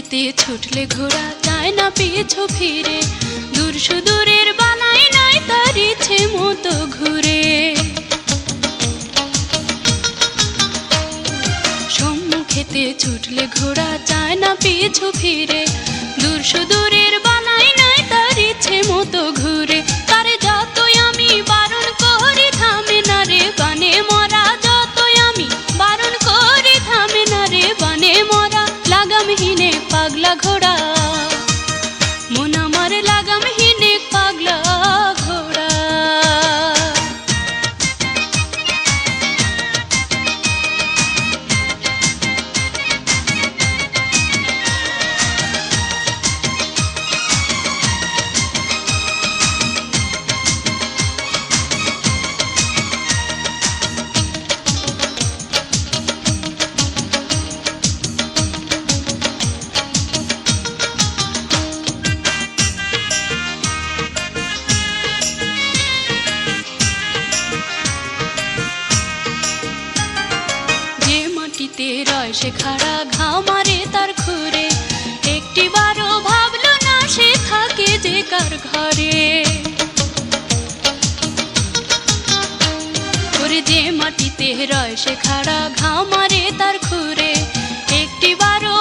খেতে ছুটলে ঘোড়া যায় না পিছু ফিরে, দূর সুদূরের বালাই নাই তার ইচ্ছে মতো ঘুরে। সম্মুখেতে ছুটলে ঘোড়া যায় না পিছু ফিরে, দূর সুদূরের বালাই নাই তার ইচ্ছে মতো ঘুরে। তারে যতই আমি বারণ করি থামে না রে বানে মরা, যতই আমি বারণ করি থামে না রে বানে মরা। লাগামহীনে পাগলা ঘোড়া, মন আমার লাগামহীনে পাগলা ঘোড়া। রয় সে খাড়া ঘাও মারে তার খুরে, একটিবারও ভাবলো না সে থাকে যে কার ঘরে। ওরে যে মাটিতে রয় সে খাড়া ঘাও মারে তার খুরে, একটিবারও